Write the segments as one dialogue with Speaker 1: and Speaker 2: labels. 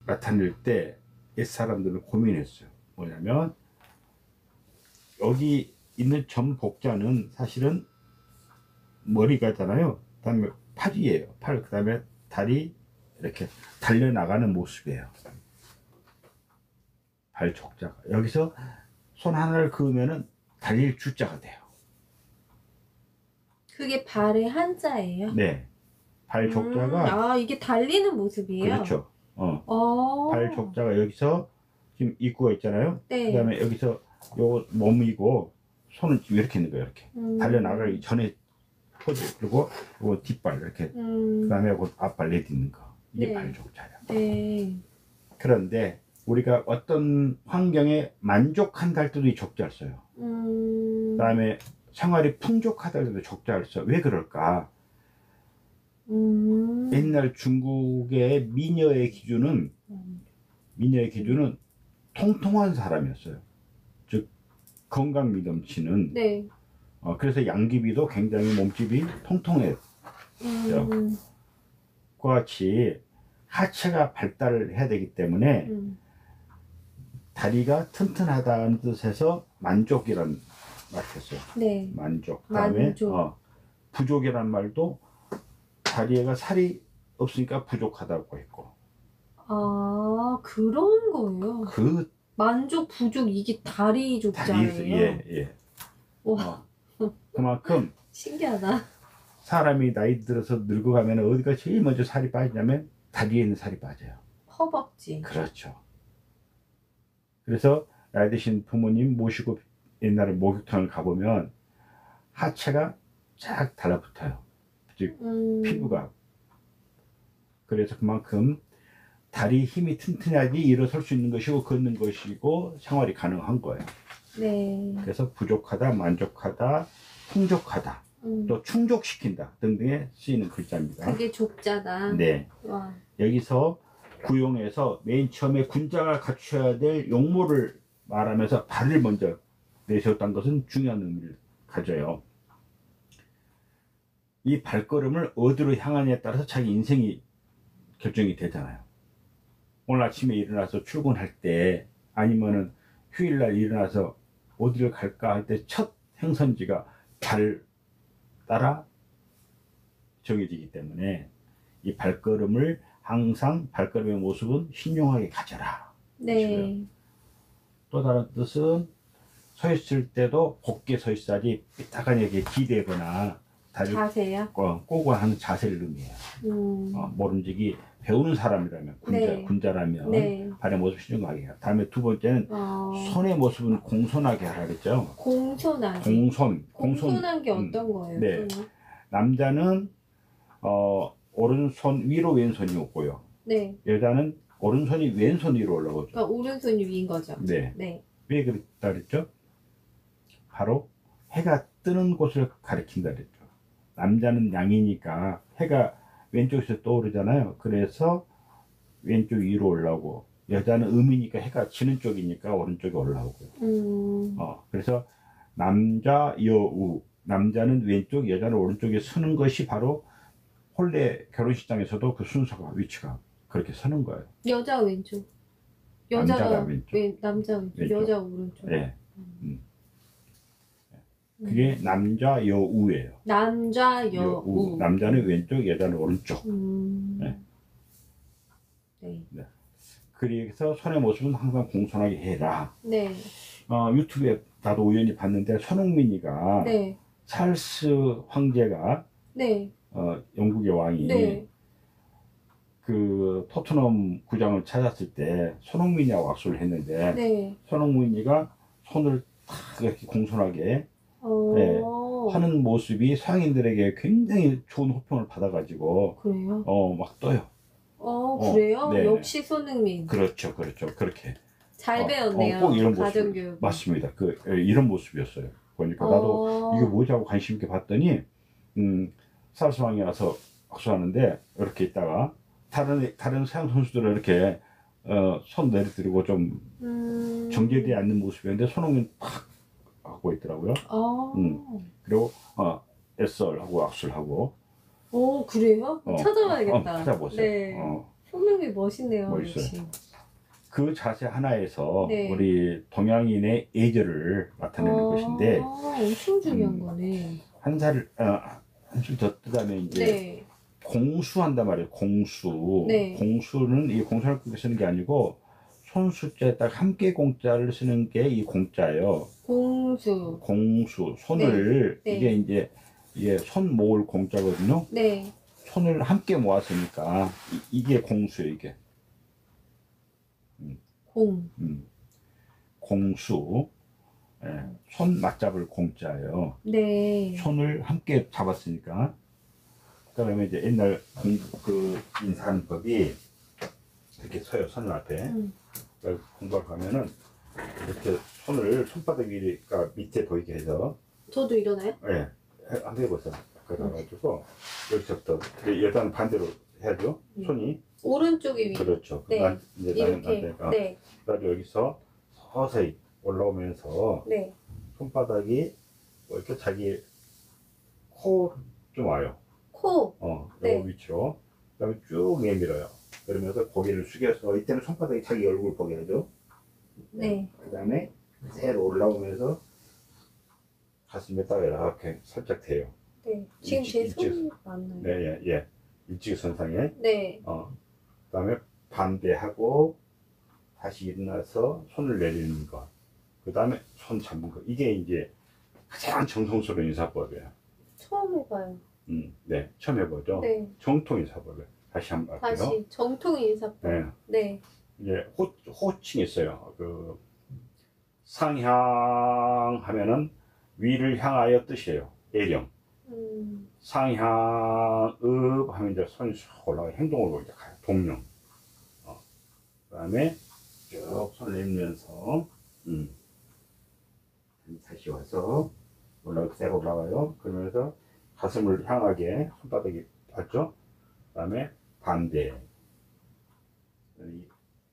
Speaker 1: 나타낼 때 옛 사람들은 고민했어요. 뭐냐면 여기 있는 전 복자는 사실은 머리가잖아요. 그 다음에 팔이에요. 팔, 그 다음에 다리 이렇게 달려나가는 모습이에요. 발 족자가. 여기서 손 하나를 그으면은 달릴 주자가 돼요.
Speaker 2: 그게 발의 한자예요?
Speaker 1: 네. 발 족자가.
Speaker 2: 아, 이게 달리는 모습이에요?
Speaker 1: 그렇죠. 발 족자가 여기서 지금 입구가 있잖아요.
Speaker 2: 네.
Speaker 1: 그 다음에 여기서 요 몸이고 손은 지금 이렇게 있는 거예요. 이렇게. 달려나가기 전에 포즈. 그리고 요 뒷발 이렇게. 그 다음에 앞발 내딛는 거. 이게
Speaker 2: 네.
Speaker 1: 발 족자예요.
Speaker 2: 네.
Speaker 1: 그런데 우리가 어떤 환경에 만족한다 할 때도 이 족자를 써요. 그 다음에 생활이 풍족하다 할 때도 족자를 써. 왜 그럴까? 옛날 중국의 미녀의 기준은 통통한 사람이었어요. 즉 건강미 넘치는.
Speaker 2: 네.
Speaker 1: 그래서 양귀비도 굉장히 몸집이 통통해요. 그와 같이 하체가 발달을 해야 되기 때문에 다리가 튼튼하다는 뜻에서 만족이라는 말을 했어요.
Speaker 2: 네.
Speaker 1: 만족. 그다음에 부족이라는 말도 다리에가 살이 없으니까 부족하다고 했고.
Speaker 2: 아, 그런 거예요?
Speaker 1: 그
Speaker 2: 만족, 부족, 이게 다리 족자예요?
Speaker 1: 예.
Speaker 2: 와.
Speaker 1: 그만큼
Speaker 2: 신기하다.
Speaker 1: 사람이 나이 들어서 늙어가면 어디가 제일 먼저 살이 빠지냐면 다리에 있는 살이 빠져요.
Speaker 2: 허벅지.
Speaker 1: 그렇죠. 그래서 나이 드신 부모님 모시고 옛날에 목욕탕을 가보면 하체가 쫙 달라붙어요. 즉 피부가. 그래서 그만큼 다리 힘이 튼튼해야지 일어설 수 있는 것이고 걷는 것이고 생활이 가능한 거예요.
Speaker 2: 네.
Speaker 1: 그래서 부족하다, 만족하다, 풍족하다, 또 충족시킨다 등등에 쓰이는 글자입니다.
Speaker 2: 그게 족자다.
Speaker 1: 네.
Speaker 2: 와.
Speaker 1: 여기서 구용에서 맨 처음에 군자가 갖춰야 될 용모를 말하면서 발을 먼저 내세웠다는 것은 중요한 의미를 가져요. 이 발걸음을 어디로 향하냐에 따라서 자기 인생이 결정이 되잖아요. 오늘 아침에 일어나서 출근할 때 아니면은 휴일날 일어나서 어디를 갈까 할 때 첫 행선지가 발 따라 정해지기 때문에 이 발걸음을 항상 발걸음의 모습은 신용하게 가져라.
Speaker 2: 네.
Speaker 1: 또 다른 뜻은 서 있을 때도 곧게 서 있어야지 삐딱하게 기대거나 다리를
Speaker 2: 자세요?
Speaker 1: 꼬고 하는 자세를 의미해요. 모름지기 배우는 사람이라면 군자라면
Speaker 2: 네.
Speaker 1: 발의 모습 신중하게 해요. 다음에 두 번째는 손의 모습은 공손하게 하라 그랬죠.
Speaker 2: 공손하게. 공손한 게 어떤 거예요?
Speaker 1: 네. 남자는 오른손 위로 왼손이 없고요.
Speaker 2: 네.
Speaker 1: 여자는 오른손이 왼손 위로 올라오죠.
Speaker 2: 그러니까 오른손이 위인 거죠.
Speaker 1: 네.
Speaker 2: 네.
Speaker 1: 왜 그랬다 그랬죠? 바로 해가 뜨는 곳을 가리킨다 그랬죠. 남자는 양이니까 해가 왼쪽에서 떠오르잖아요. 그래서 왼쪽 위로 올라오고, 여자는 음이니까 해가 지는 쪽이니까 오른쪽에 올라오고요. 그래서 남자 여우, 남자는 왼쪽, 여자는 오른쪽에 서는 것이 바로 혼례 결혼식장에서도 그 순서가 위치가 그렇게 서는 거예요.
Speaker 2: 여자 왼쪽,
Speaker 1: 남자가 왼쪽,
Speaker 2: 남자 왼쪽, 여자 오른쪽.
Speaker 1: 네. 그게 남자 여우예요.
Speaker 2: 남자 여우.
Speaker 1: 남자는 왼쪽, 여자는 오른쪽. 네.
Speaker 2: 네.
Speaker 1: 네. 그래서 손의 모습은 항상 공손하게 해라.
Speaker 2: 네.
Speaker 1: 유튜브에 나도 우연히 봤는데 손흥민이가
Speaker 2: 네.
Speaker 1: 찰스 황제가
Speaker 2: 네.
Speaker 1: 영국의 왕이
Speaker 2: 네.
Speaker 1: 그 토트넘 구장을 찾았을 때 손흥민이하고 악수를 했는데
Speaker 2: 네.
Speaker 1: 손흥민이가 손을 탁 이렇게 공손하게 네, 하는 모습이 서양인들에게 굉장히 좋은 호평을 받아가지고
Speaker 2: 그래요?
Speaker 1: 막 떠요.
Speaker 2: 그래요?
Speaker 1: 네.
Speaker 2: 역시 손흥민.
Speaker 1: 그렇죠. 그렇게
Speaker 2: 잘 배웠네요.
Speaker 1: 꼭 이런 모습.
Speaker 2: 가정교육.
Speaker 1: 맞습니다. 이런 모습이었어요. 보니까 나도 이게 뭐지 하고 관심 있게 봤더니 찰스 왕이 와서 악수하는데 이렇게 있다가 다른 서양 선수들은 이렇게 손 내려드리고 좀 정제되지 않는 모습이었는데 손흥민 팍 하고 있더라고요. 그리고 SR 하고 악수를 하고.
Speaker 2: 그래요? 찾아봐야겠다.
Speaker 1: 찾아보세요.
Speaker 2: 네. 손흥민 멋있네요.
Speaker 1: 멋있어요.
Speaker 2: 역시.
Speaker 1: 그 자세 하나에서
Speaker 2: 네.
Speaker 1: 우리 동양인의 예절을 나타내는 것인데
Speaker 2: 엄청 중요한 거네.
Speaker 1: 한술 더 뜨다면 이제
Speaker 2: 네.
Speaker 1: 공수한단 말이에요. 공수.
Speaker 2: 네.
Speaker 1: 공수는 이 공수를 쓰는 게 아니고 손수자에 딱 함께 공자를 쓰는 게 이 공자예요.
Speaker 2: 공수.
Speaker 1: 공수. 손을
Speaker 2: 네.
Speaker 1: 이게 손 모을 공자거든요.
Speaker 2: 네.
Speaker 1: 손을 함께 모았으니까 이게 공수예요. 이게
Speaker 2: 공.
Speaker 1: 공수. 예, 손 맞잡을 공자예요.
Speaker 2: 네.
Speaker 1: 손을 함께 잡았으니까. 그다음에 이제 옛날 그 인사하는 법이 이렇게 서요. 손 앞에. 공부를 가면은 이렇게 손을 손바닥 위가 밑에 보이게 해서.
Speaker 2: 저도 일어나요?
Speaker 1: 예, 한번 해보세요. 그래가지고 여기서부터 여자는 반대로 해야죠. 손이
Speaker 2: 오른쪽이 위.
Speaker 1: 그렇죠.
Speaker 2: 네.
Speaker 1: 이제
Speaker 2: 이렇게.
Speaker 1: 나는
Speaker 2: 네.
Speaker 1: 그래서 여기서 서서히 올라오면서
Speaker 2: 네.
Speaker 1: 손바닥이 이렇게 자기 코 좀 와요.
Speaker 2: 코.
Speaker 1: 요
Speaker 2: 네.
Speaker 1: 위치로. 그다음에 쭉 내밀어요. 그러면서 고개를 숙여서 이때는 손바닥이 자기 얼굴 보게 하죠.
Speaker 2: 네.
Speaker 1: 그다음에 그대로 올라오면서 가슴에다가 이렇게 살짝 대요.
Speaker 2: 네. 지금 제 손이 맞나요?
Speaker 1: 네, 예. 일직선상에.
Speaker 2: 네.
Speaker 1: 그다음에 반대하고 다시 일어나서 손을 내리는 것. 그다음에 손 잡는 것. 이게 이제 가장 정성스러운 인사법이에요.
Speaker 2: 처음 해봐요.
Speaker 1: 네, 처음 해보죠.
Speaker 2: 네.
Speaker 1: 정통 인사법이에요. 다시 한번 할게요.
Speaker 2: 다시 정통 인사법.
Speaker 1: 네.
Speaker 2: 네.
Speaker 1: 이제 호칭이 있어요. 그 상향 하면은 위를 향하여 뜻이에요. 예령. 상향읍 하면 이제 손이 쑥 올라가 행동으로 이제 가요. 동령. 그다음에 쭉 손을 내밀면서 다시 와서 그대로 올라가요. 그러면서 가슴을 향하게 손바닥이 닿죠. 그다음에 반대.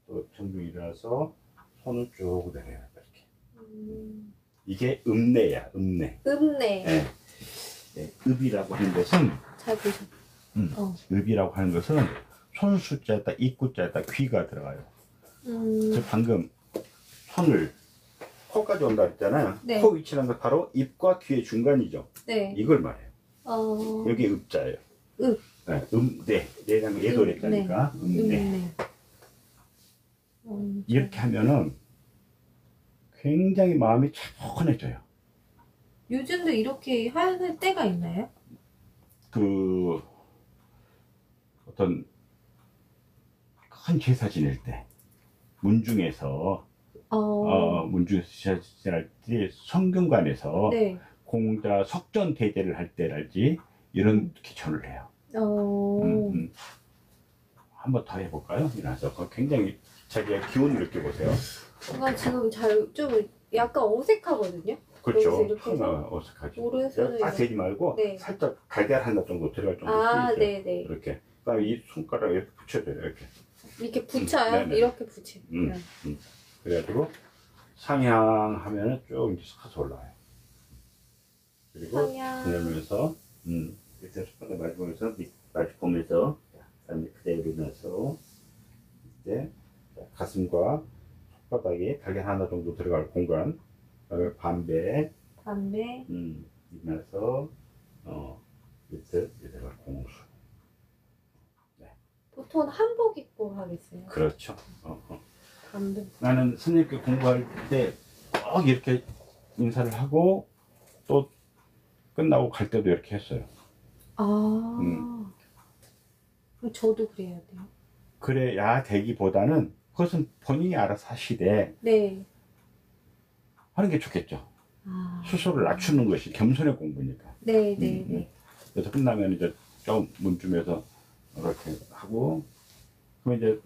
Speaker 1: 또 정중히 일어나서 손을 쭉 내려요. 이렇게. 이게 읍내야. 읍내.
Speaker 2: 읍내.
Speaker 1: 네. 네. 읍이라고 하는 것은
Speaker 2: 잘 보셔.
Speaker 1: 읍이라고 하는 것은 손수자에다 입구자에다 귀가 들어가요. 저 방금 손을 코까지 온다 했잖아요.
Speaker 2: 네.
Speaker 1: 코 위치라는 건 바로 입과 귀의 중간이죠.
Speaker 2: 네.
Speaker 1: 이걸 말해요. 여기 읍자예요.
Speaker 2: 읍.
Speaker 1: 네. 읍내. 내랑 얘도 그랬다니까. 읍내. 이렇게 하면은 굉장히 마음이 차분해져요.
Speaker 2: 요즘도 이렇게 하는 때가 있나요?
Speaker 1: 그 어떤 큰 제사 지낼 때 문중에서 문중에서 지낼 때 성균관에서
Speaker 2: 네.
Speaker 1: 공자 석전 대제를 할 때랄지 이런 기천을 해요. 한번 더 해볼까요? 일어나서 굉장히 자기의 기운을 느껴보세요.
Speaker 2: 제가 지금 좀 약간 어색하거든요.
Speaker 1: 그렇죠.
Speaker 2: 여기서 이렇게 해서
Speaker 1: 어색하죠.
Speaker 2: 오른손을
Speaker 1: 딱 대지 말고
Speaker 2: 네.
Speaker 1: 살짝 달걀 하나 정도 들어갈 정도 끼죠.
Speaker 2: 네네.
Speaker 1: 이렇게. 그다음에 이 손가락 이렇게 붙여줘요. 이렇게.
Speaker 2: 이렇게 붙여요?
Speaker 1: 네네.
Speaker 2: 이렇게 붙여.
Speaker 1: 그래가지고 상향하면은 쭉 이렇게 서서 올라와요. 그리고
Speaker 2: 상향.
Speaker 1: 그러면서 밑에 손바닥 마주보면서 마주보면서 그다음에 그대로 일어나서 이제 가슴과 손바닥에 달걀 하나 정도 들어갈 공간. 그다음에 반배. 일어나서 밑에 들어갈 공수.
Speaker 2: 보통 한복 입고 하겠어요.
Speaker 1: 그렇죠.
Speaker 2: 반복.
Speaker 1: 나는 스님께 공부할 때 꼭 이렇게 인사를 하고 또 끝나고 갈 때도 이렇게 했어요.
Speaker 2: 그럼 저도 그래야 돼요?
Speaker 1: 그래야 되기보다는 그것은 본인이 알아서 하시되
Speaker 2: 네.
Speaker 1: 하는 게 좋겠죠. 스스로를 낮추는 것이 겸손의 공부니까.
Speaker 2: 네네네.
Speaker 1: 그래서 끝나면 이제 좀 문쯤에서 이렇게 하고, 그러면 이제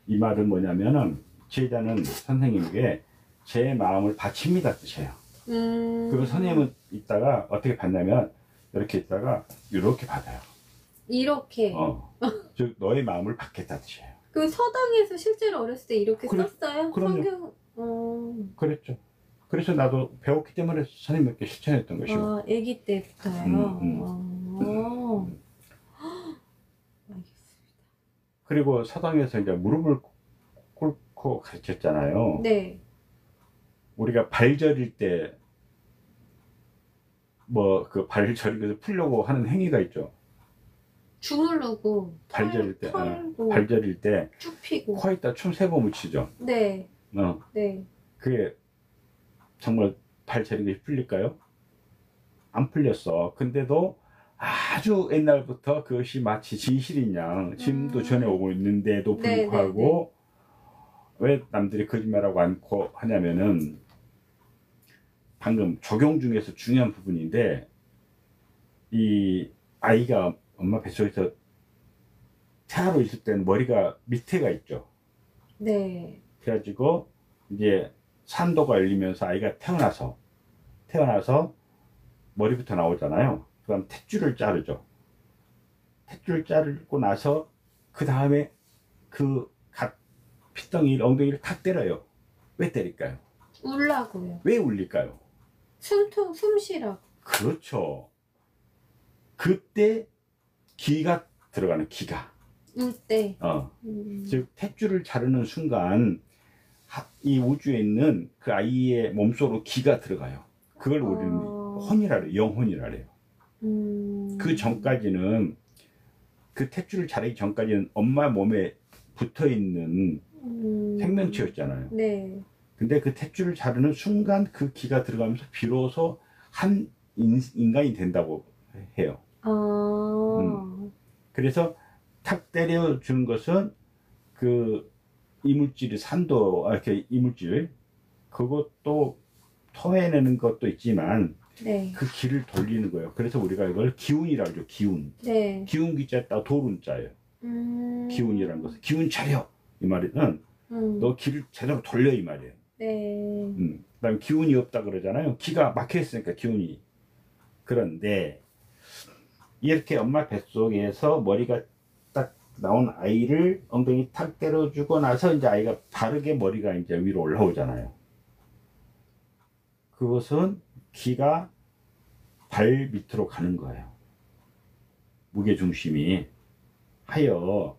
Speaker 1: 이 말은 뭐냐면은 제자는 선생님에게 제 마음을 바칩니다 뜻이에요. 그리고 선생님은 이따가 어떻게 받냐면 이렇게 있다가 이렇게 받아요.
Speaker 2: 이렇게.
Speaker 1: 즉 너의 마음을 받겠다 뜻이에요.
Speaker 2: 그 서당에서 실제로 어렸을 때 이렇게 썼어요?
Speaker 1: 그럼요.
Speaker 2: 성경.
Speaker 1: 그랬죠. 그래서 나도 배웠기 때문에 선생님께 실천했던 것이고.
Speaker 2: 아기 때부터요. 알겠습니다.
Speaker 1: 그리고 서당에서 이제 무릎을 꿇고 가르쳤잖아요.
Speaker 2: 네.
Speaker 1: 우리가 발 저릴 때 뭐 그 발 저리고 풀려고 하는 행위가 있죠.
Speaker 2: 주무르고
Speaker 1: 발 저릴 때,
Speaker 2: 털고
Speaker 1: 발 저릴 때
Speaker 2: 쭉 피고.
Speaker 1: 코에다 춤 3번 묻히죠.
Speaker 2: 네.
Speaker 1: 어,
Speaker 2: 네.
Speaker 1: 그게 정말 발 저린 것이 풀릴까요? 안 풀렸어. 근데도 아주 옛날부터 그것이 마치 진실인 양 지금도 전해오고 있는데도
Speaker 2: 네,
Speaker 1: 불구하고 왜 남들이 거짓말하고 않고 하냐면은 방금 적용 중에서 중요한 부분인데, 이 아이가 엄마 뱃속에서 태아로 있을 때는 머리가 밑에가 있죠.
Speaker 2: 네.
Speaker 1: 그래가지고 이제 산도가 열리면서 아이가 태어나서 머리부터 나오잖아요. 그 다음 탯줄을 자르죠. 탯줄 자르고 나서 그 다음에 그 갓 피덩이 엉덩이를 탁 때려요. 왜 때릴까요?
Speaker 2: 울라고요.
Speaker 1: 왜 울릴까요?
Speaker 2: 숨 쉬라고.
Speaker 1: 그렇죠. 그때 기가 들어가는, 기가.
Speaker 2: 울 때.
Speaker 1: 즉 탯줄을 자르는 순간 이 우주에 있는 그 아이의 몸속으로 기가 들어가요. 그걸 우리는 혼이라 그래요. 영혼이라 그래요. 그 전까지는, 그 탯줄을 자르기 전까지는 엄마 몸에 붙어 있는 생명체였잖아요.
Speaker 2: 네.
Speaker 1: 근데 그 탯줄을 자르는 순간 그 기가 들어가면서 비로소 한 인간이 된다고 해요. 그래서 탁 때려주는 것은 그 이물질이 이렇게 이물질, 그것도 토해내는 것도 있지만
Speaker 2: 네.
Speaker 1: 그 기를 돌리는 거예요. 그래서 우리가 이걸 기운이라고 하죠. 기운.
Speaker 2: 네.
Speaker 1: 기운 기자에다가 도운자예요. 기운이라는 것은 기운 차려, 이 말은 너 기를 제대로 돌려, 이 말이에요.
Speaker 2: 네.
Speaker 1: 그다음 기운이 없다 그러잖아요. 기가 막혀 있으니까 기운이. 그런데 이렇게 엄마 뱃속에서 머리가 딱 나온 아이를 엉덩이 탁 때려주고 나서 이제 아이가 바르게 머리가 이제 위로 올라오잖아요. 그것은 기가 발 밑으로 가는 거예요. 무게 중심이 하여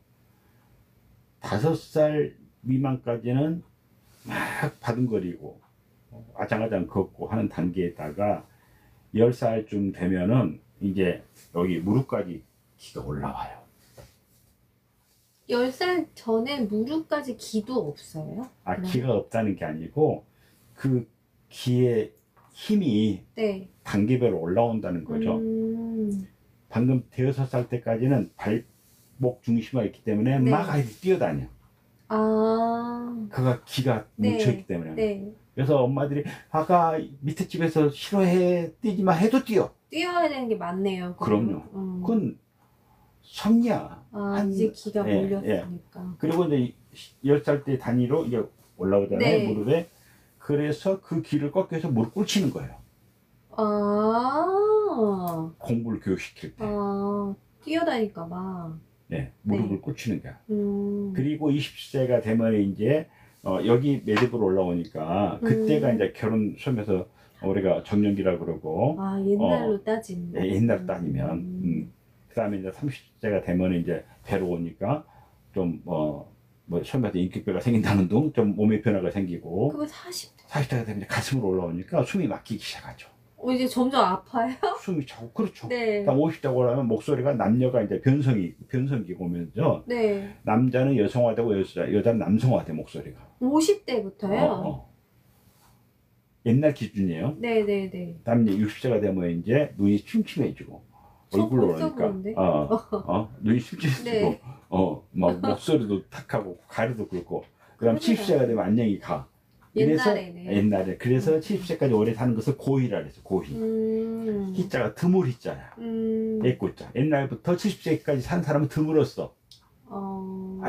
Speaker 1: 5살 미만까지는 막 바둥거리고 아장아장 걷고 하는 단계에다가 10살쯤 되면은 이제 여기 무릎까지 기가 올라와요.
Speaker 2: 10살 전에 무릎까지 기도 없어요?
Speaker 1: 기가 없다는 게 아니고 그 기의 힘이
Speaker 2: 네.
Speaker 1: 단계별로 올라온다는 거죠. 방금 5살 때까지는 발목 중심화 있기 때문에
Speaker 2: 네.
Speaker 1: 막 아이들이 뛰어다녀. 그가 기가
Speaker 2: 네.
Speaker 1: 뭉쳐있기 때문에.
Speaker 2: 네.
Speaker 1: 그래서 엄마들이 아까 밑에 집에서 싫어해, 뛰지 마 해도 뛰어.
Speaker 2: 뛰어야 되는 게 맞네요.
Speaker 1: 그럼요. 그건 섭리야.
Speaker 2: 이제 기가 몰렸으니까.
Speaker 1: 그리고 이제 10살 때 단위로 이게 올라오잖아요.
Speaker 2: 네.
Speaker 1: 무릎에. 그래서 그 기를 꺾여서 무릎 꿇치는 거예요. 공부를 교육시킬 때.
Speaker 2: 뛰어다니까 봐.
Speaker 1: 네, 무릎을 꿇치는 거야.
Speaker 2: 음.
Speaker 1: 그리고 20세가 되면 이제 여기 매듭으로 올라오니까 그때가 이제 결혼 소면서 우리가 정년기라 그러고.
Speaker 2: 옛날로 따지면.
Speaker 1: 네, 옛날 따지면. 그 다음에 이제 30세가 되면 이제 배로 오니까 좀 뭐 소면서 인격배가 생긴다는 둥 좀 몸의 변화가 생기고.
Speaker 2: 그거 40대.
Speaker 1: 40대가 되면 이제 가슴으로 올라오니까 숨이 막히기 시작하죠.
Speaker 2: 이제 점점 아파요?
Speaker 1: 숨이 차고. 그렇죠.
Speaker 2: 네.
Speaker 1: 그다음 50대가 올라오면 목소리가, 남녀가 이제 변성기 오면서
Speaker 2: 네.
Speaker 1: 남자는 여성화되고 여자는 남성화돼, 목소리가.
Speaker 2: 50대부터요?
Speaker 1: 옛날 기준이에요.
Speaker 2: 네네네.
Speaker 1: 다음 이제 60세가 되면 이제 눈이 침침해지고 얼굴로 오니까 눈이 침침해지고
Speaker 2: 네.
Speaker 1: 막 목소리도 탁하고 가루도 굵고. 그다음 70세가 되면 안녕이 가. 옛날에 그래서 70세까지 오래 사는 것을 고희라 그랬어. 고희. 희자가 드물 희자야. 애꽃자. 옛날부터 70세까지 산 사람은 드물었어.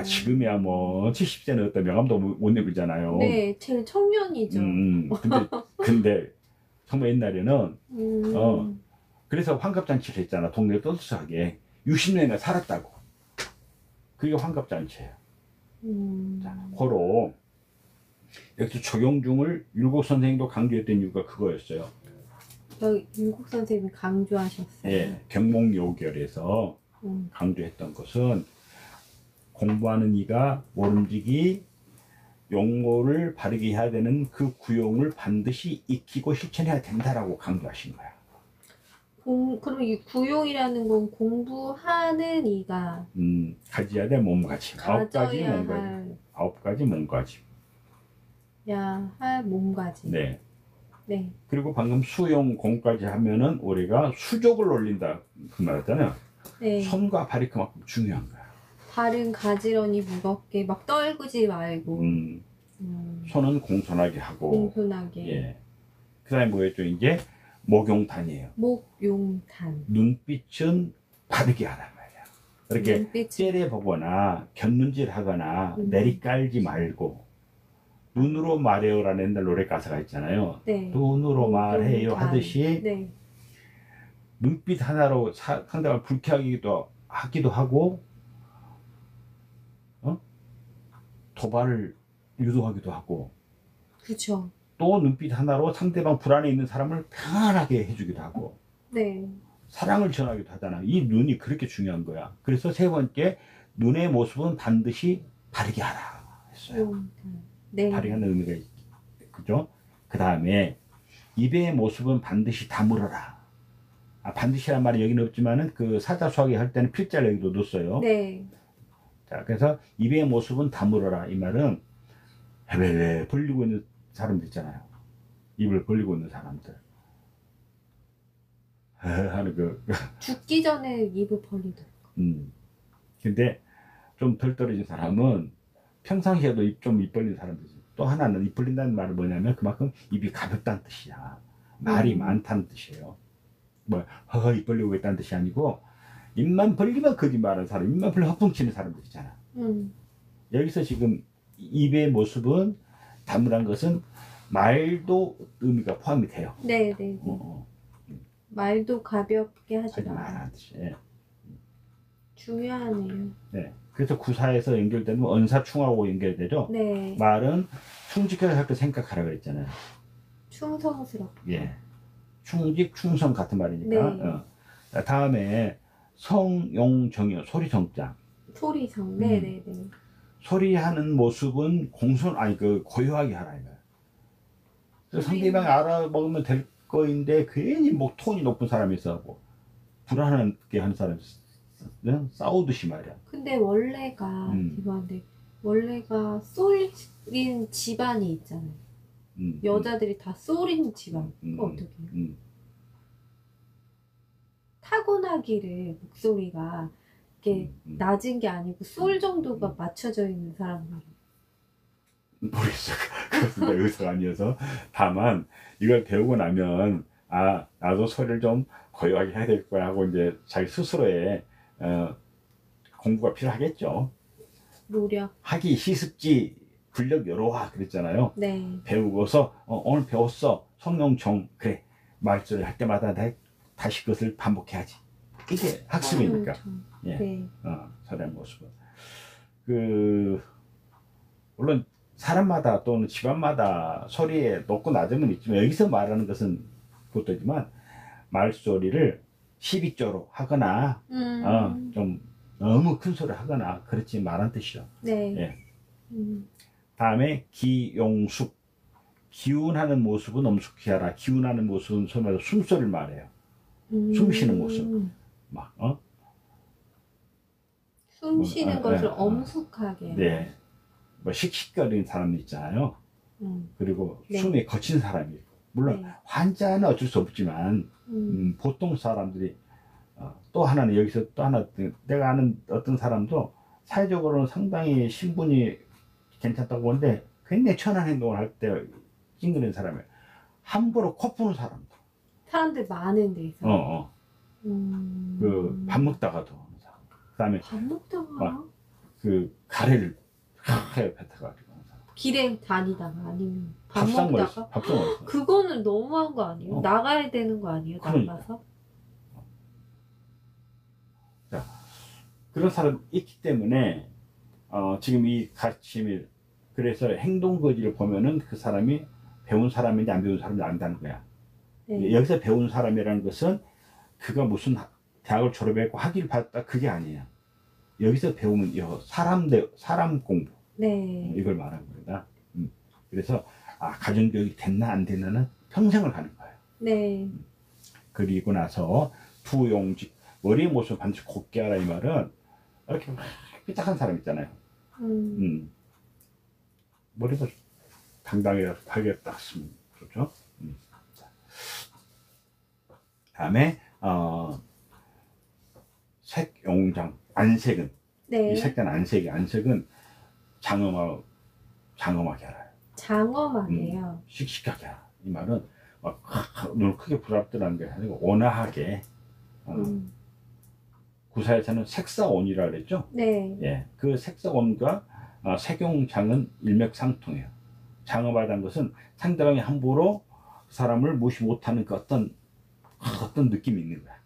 Speaker 1: 지금이야 뭐 70세는 어떤 명함도 못 내밀잖아요.
Speaker 2: 네, 제일 청년이죠.
Speaker 1: 근데 정말 옛날에는 그래서 환갑잔치를 했잖아. 동네 떠들썩하게 60년이나 살았다고. 그게 환갑잔치예요. 자, 고로 여기서 적용중을 율곡 선생님도 강조했던 이유가 그거였어요.
Speaker 2: 여기 율곡 선생님이 강조하셨어요.
Speaker 1: 예, 경목요결에서 강조했던 것은 공부하는 이가 모름지기 용모를 바르게 해야 되는 그 구용을 반드시 익히고 실천해야 된다라고 강조하신 거야.
Speaker 2: 그럼 이 구용이라는 건 공부하는 이가
Speaker 1: 가져야 될 몸가짐.
Speaker 2: 가져야 할
Speaker 1: 9가지 몸가짐.
Speaker 2: 할 몸가짐.
Speaker 1: 네.
Speaker 2: 네.
Speaker 1: 그리고 방금 수용 공까지 하면은 우리가 수족을 올린다 그 말했잖아요.
Speaker 2: 네.
Speaker 1: 손과 발이 그만큼 중요한 거야.
Speaker 2: 발은 가지런히 무겁게 막 떨구지 말고
Speaker 1: 손은 공손하게 하고.
Speaker 2: 공손하게.
Speaker 1: 예. 그다음에 뭐였죠? 이제 목용탄이에요.
Speaker 2: 목용탄.
Speaker 1: 눈빛은 바르게 하란 말이야. 이렇게
Speaker 2: 눈빛은...
Speaker 1: 째려보거나 곁눈질하거나 내리깔지 말고 눈으로 말해요라는 옛날 노래 가사가 있잖아요.
Speaker 2: 네.
Speaker 1: 눈으로 말해요 하듯이
Speaker 2: 네.
Speaker 1: 눈빛 하나로 상대방을 불쾌하기도 하고 도발을 유도하기도 하고
Speaker 2: 그렇죠.
Speaker 1: 또 눈빛 하나로 상대방 불안에 있는 사람을 편안하게 해주기도 하고
Speaker 2: 네.
Speaker 1: 사랑을 전하기도 하잖아. 이 눈이 그렇게 중요한 거야. 그래서 세 번째, 눈의 모습은 반드시 바르게 하라 했어요.
Speaker 2: 네.
Speaker 1: 바르게 하는 의미가 있죠. 그죠? 그 다음에 입의 모습은 반드시 다물어라. 반드시란 말이 여기는 없지만은 그 사자수하기 할 때는 필자를 여기도 넣었어요.
Speaker 2: 네.
Speaker 1: 자, 그래서 입의 모습은 다물어라. 이 말은 헤베 벌리고 있는 사람들 있잖아요. 입을 벌리고 있는 사람들. 하는
Speaker 2: 죽기 전에 입을 벌리더라고.
Speaker 1: 근데 좀 덜 떨어진 사람은 평상시에도 입 벌린 사람들이지. 또 하나는 입 벌린다는 말은 뭐냐면 그만큼 입이 가볍다는 뜻이야. 말이 많다는 뜻이에요. 입 벌리고 있다는 뜻이 아니고 입만 벌리면 거짓말하는 사람, 입만 벌리면 허풍치는 사람들 있잖아. 여기서 지금 입의 모습은 다물한 것은 말도 의미가 포함이 돼요.
Speaker 2: 네. 말도 가볍게 하지 마라.
Speaker 1: 중요하네요. 네. 그래서 구사에서 연결되면 언사충하고 연결되죠.
Speaker 2: 네.
Speaker 1: 말은 충직하게 할 때 생각하라 그랬잖아요.
Speaker 2: 충성스럽게.
Speaker 1: 예. 충직, 충성 같은 말이니까. 네. 다음에 성, 용, 정이요. 소리, 성자.
Speaker 2: 소리성. 네네네.
Speaker 1: 소리하는 모습은 고요하게 하라 이거야. 상대방이 알아먹으면 될 거인데 괜히 톤이 높은 사람이 있어하고 불안하게 하는 사람이 싸우듯이 말이야.
Speaker 2: 근데 원래가 죄송한데 원래가 쏠린 집안이 있잖아요. 여자들이 다 쏠린 집안. 그거 어떻게 해요? 타고나기를 목소리가 이렇게 낮은 게 아니고 쏠 정도가 맞춰져 있는 사람들.
Speaker 1: 모르겠어. 그것은 내 의사가 아니어서. 다만 이걸 배우고 나면 나도 소리를 좀 고요하게 해야 될 거야 하고 이제 자기 스스로의 공부가 필요하겠죠.
Speaker 2: 노력.
Speaker 1: 하기 시습지 불력 여로와 그랬잖아요.
Speaker 2: 네.
Speaker 1: 배우고서 오늘 배웠어. 성령종. 그래. 말소리 할 때마다 다시 그것을 반복해야지. 이게 학습이니까. 예.
Speaker 2: 네.
Speaker 1: 소리의 모습은. 물론 사람마다 또는 집안마다 소리에 높고 낮음은 있지만 여기서 말하는 것은 그것도지만 말소리를 12조로 하거나 좀 너무 큰 소리 하거나 그렇지 말한 뜻이죠.
Speaker 2: 네.
Speaker 1: 예. 다음에 기용숙. 기운하는 모습은 엄숙히 하라. 기운하는 모습은 소리 말해서 숨소리를 말해요. 숨 쉬는 모습.
Speaker 2: 숨 쉬는 것을 엄숙하게.
Speaker 1: 네. 씩씩거리는 사람이 있잖아요. 그리고
Speaker 2: 네.
Speaker 1: 숨이 거친 사람이 있고. 물론 환자는 어쩔 수 없지만 보통 사람들이 또 하나는 여기서 또 하나 내가 아는 어떤 사람도 사회적으로는 상당히 신분이 괜찮다고 보는데 굉장히 천한 행동을 할 때 찡그리는 사람이에요. 함부로 코 푸는 사람도.
Speaker 2: 사람들 많은 데서.
Speaker 1: 밥 먹다가도. 그 다음에
Speaker 2: 밥 먹다가
Speaker 1: 가래를 하얗게 뱉어가지고.
Speaker 2: 길에 다니다가 아니면 밥
Speaker 1: 밥상
Speaker 2: 먹다가.
Speaker 1: 밥상 먹었어.
Speaker 2: 그거는 너무한 거 아니에요? 나가야 되는 거 아니에요?
Speaker 1: 그러니까.
Speaker 2: 나가서?
Speaker 1: 자, 그런 사람이 있기 때문에 지금 이 가르침을 그래서 행동거지를 보면은 그 사람이 배운 사람인지 안 배운 사람인지 안다는 거야.
Speaker 2: 네.
Speaker 1: 여기서 배운 사람이라는 것은 그가 무슨 대학을 졸업했고 학위를 받았다 그게 아니에요. 여기서 배우면 사람 공부
Speaker 2: 네.
Speaker 1: 이걸 말하는 거다. 그래서 가정교육이 됐나 안 됐나는 평생을 가는 거예요.
Speaker 2: 네.
Speaker 1: 그리고 나서 투용직 머리의 모습을 반드시 곱게 하라 이 말은 이렇게 삐딱한 사람 있잖아요. 머리가 당당해서 팔게 딱 쓰면 좋죠. 다음에 색용장 안색은
Speaker 2: 네.
Speaker 1: 이 색깔 안색은 장엄하게 하라.
Speaker 2: 장엄하게요.
Speaker 1: 씩씩하게 하라. 이 말은 막 눈을 크게 부랍뜨라는 게 아니고 온화하게. 구사에서는 색사온이라 그랬죠.
Speaker 2: 네.
Speaker 1: 예, 그 색사온과 색용장은 일맥상통해요. 장엄하다는 것은 상대방이 함부로 사람을 무시 못하는 그 어떤 느낌이 있는 거야.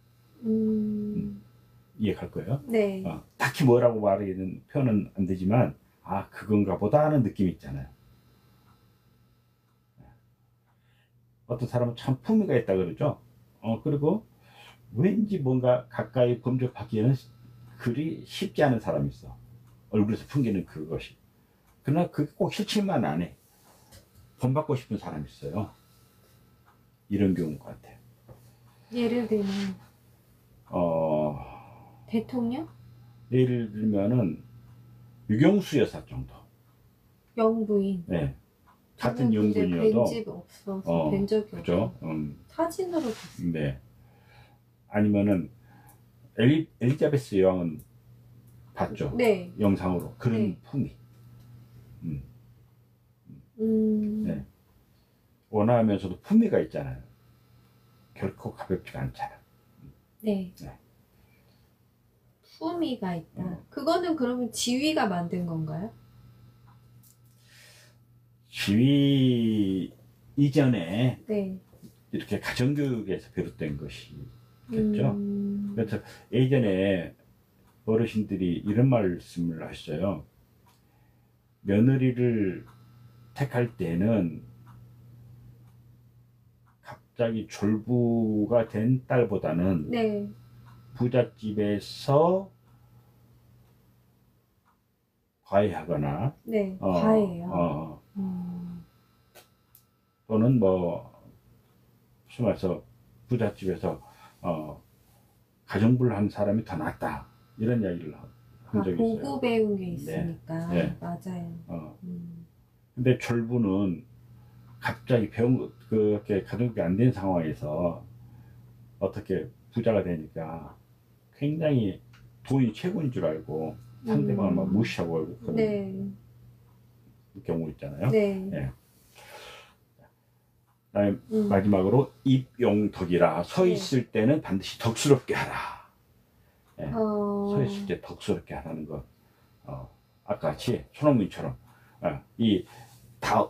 Speaker 1: 이해갈 거예요.
Speaker 2: 네.
Speaker 1: 딱히 뭐라고 말하기는 표현은 안 되지만 그건가 보다 하는 느낌이 있잖아요. 어떤 사람은 참 품위가 있다 그러죠. 그리고 왠지 뭔가 가까이 범접하기에는 그리 쉽지 않은 사람이 있어. 얼굴에서 풍기는 그것이. 그러나 그게 꼭 싫지만 안 해. 본받고 싶은 사람이 있어요. 이런 경우 같아요.
Speaker 2: 예를 들면 대통령?
Speaker 1: 예를 들면은 유경수 여사 정도.
Speaker 2: 영부인.
Speaker 1: 네. 같은 영부인이어도
Speaker 2: 뵌 집 없어서 뵌 적이
Speaker 1: 그죠?
Speaker 2: 없어요. 사진으로 봤어요.
Speaker 1: 네. 아니면은 엘리자베스 여왕은 봤죠?
Speaker 2: 네.
Speaker 1: 영상으로 그런
Speaker 2: 네.
Speaker 1: 품위. 네. 온화하면서도 품위가 있잖아요. 결코 가볍지가 않잖아.
Speaker 2: 네.
Speaker 1: 네.
Speaker 2: 품위가 있다. 그거는 그러면 지위가 만든 건가요?
Speaker 1: 지위 이전에
Speaker 2: 네.
Speaker 1: 이렇게 가정교육에서 비롯된 것이겠죠. 그래서 예전에 어르신들이 이런 말씀을 하셨어요. 며느리를 택할 때는 갑자기 졸부가 된 딸보다는
Speaker 2: 네.
Speaker 1: 부잣집에서 과외하거나
Speaker 2: 네. 과외요.
Speaker 1: 또는 무슨 말해서 부잣집에서 가정부를 한 사람이 더 낫다 이런 이야기를 한 적이 있어요.
Speaker 2: 보고 배운 게 있으니까.
Speaker 1: 네.
Speaker 2: 맞아요.
Speaker 1: 근데 졸부는 갑자기 그렇게 가정교육이 안 된 상황에서 어떻게 부자가 되니까 굉장히 돈이 최고인 줄 알고 상대방을 막 무시하고 그런
Speaker 2: 네.
Speaker 1: 경우 있잖아요.
Speaker 2: 네.
Speaker 1: 네. 그다음에 마지막으로 입용덕이라 서 있을 때는 반드시 덕스럽게 하라. 네. 서 있을 때 덕스럽게 하라는 것. 아까 같이 손흥민처럼 이 다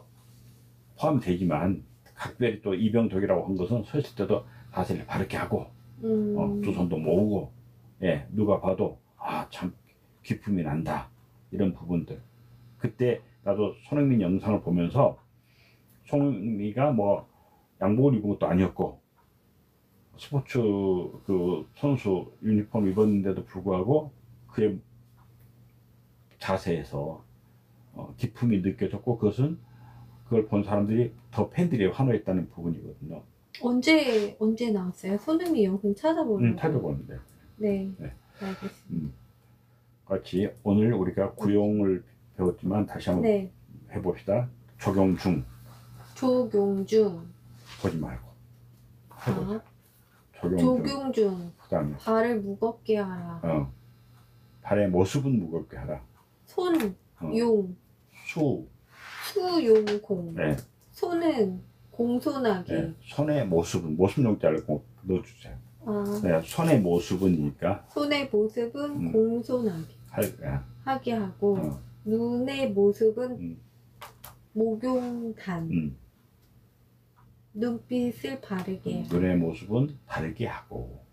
Speaker 1: 포함되지만 각별히 또 입용덕이라고 한 것은 서 있을 때도 자세를 바르게 하고 두 손도 모으고 누가 봐도 참 기품이 난다 이런 부분들. 그때 나도 손흥민 영상을 보면서 손흥민이가 양복을 입은 것도 아니었고 스포츠 그 선수 유니폼 입었는데도 불구하고 그의 자세에서 기품이 느껴졌고 그걸 본 사람들이 더 팬들이 환호했다는 부분이거든요.
Speaker 2: 언제 나왔어요? 손흥민 영상 찾아보려고.
Speaker 1: 찾아보는데.
Speaker 2: 네. 알겠습니다.
Speaker 1: 같이 오늘 우리가 구용을 배웠지만 다시 한번 해봅시다. 조경중. 보지 말고.
Speaker 2: 조경중.
Speaker 1: 그다음에
Speaker 2: 발을 무겁게 하라.
Speaker 1: 발의 모습은 무겁게 하라.
Speaker 2: 용. 수용공.
Speaker 1: 네.
Speaker 2: 손은 공손하게.
Speaker 1: 네. 손의 모습은 모습용자를 넣어주세요. 네. 손의 모습은이니까.
Speaker 2: 손의 모습은 공손하게 하게 하고 눈의 모습은 목용단. 눈빛을 바르게.
Speaker 1: 눈의 모습은 바르게 하고.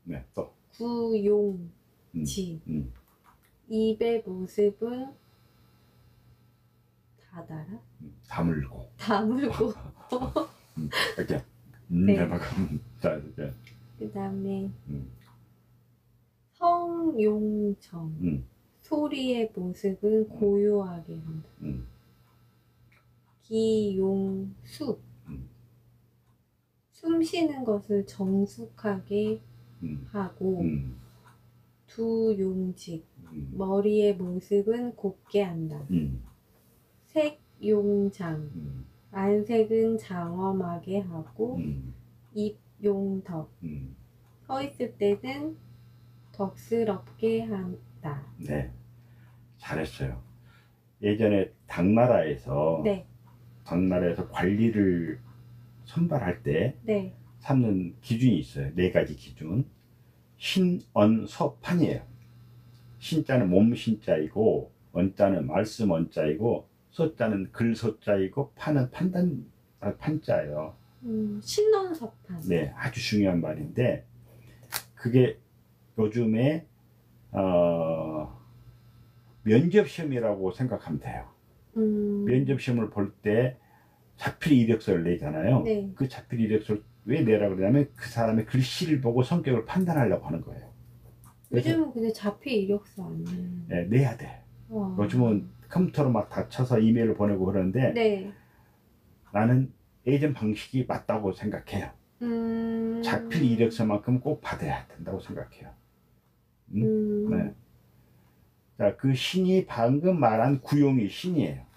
Speaker 1: 네. 또.
Speaker 2: 구용지. 입의 모습은 닫아라?
Speaker 1: 다물고. 이렇게.
Speaker 2: 네.
Speaker 1: 자, 이렇게.
Speaker 2: 그 다음에 성용정. 소리의 모습은 고요하게 한다. 기용숙. 숨 쉬는 것을 정숙하게 하고. 두용직. 머리의 모습은 곱게 한다. 색용장. 안색은 장엄하게 하고. 입용덕. 서 있을 때는 덕스럽게 한다.
Speaker 1: 네, 잘했어요. 예전에 당나라에서
Speaker 2: 네.
Speaker 1: 당나라에서 관리를 선발할 때
Speaker 2: 네.
Speaker 1: 삼는 기준이 있어요. 4가지 기준. 신, 언, 서, 판이에요. 신자는 몸 신자이고, 언자는 말씀 언자이고, 서자는 글 서자이고, 판은 판단 판자예요.
Speaker 2: 신언서판.
Speaker 1: 네, 아주 중요한 말인데, 그게 요즘에 면접시험이라고 생각하면 돼요. 면접시험을 볼 때 자필 이력서를 내잖아요.
Speaker 2: 네.
Speaker 1: 그 자필 이력서를 왜 내라 그러냐면 그 사람의 글씨를 보고 성격을 판단하려고 하는 거예요.
Speaker 2: 요즘은 근데 자필 이력서 안 내요.
Speaker 1: 네, 내야 돼.
Speaker 2: 와.
Speaker 1: 요즘은 컴퓨터로 막 다 쳐서 이메일을 보내고 그러는데
Speaker 2: 네.
Speaker 1: 나는 예전 방식이 맞다고 생각해요. 자필 이력서만큼 꼭 받아야 된다고 생각해요. 네. 자, 그 신이 방금 말한 구용이 신이에요.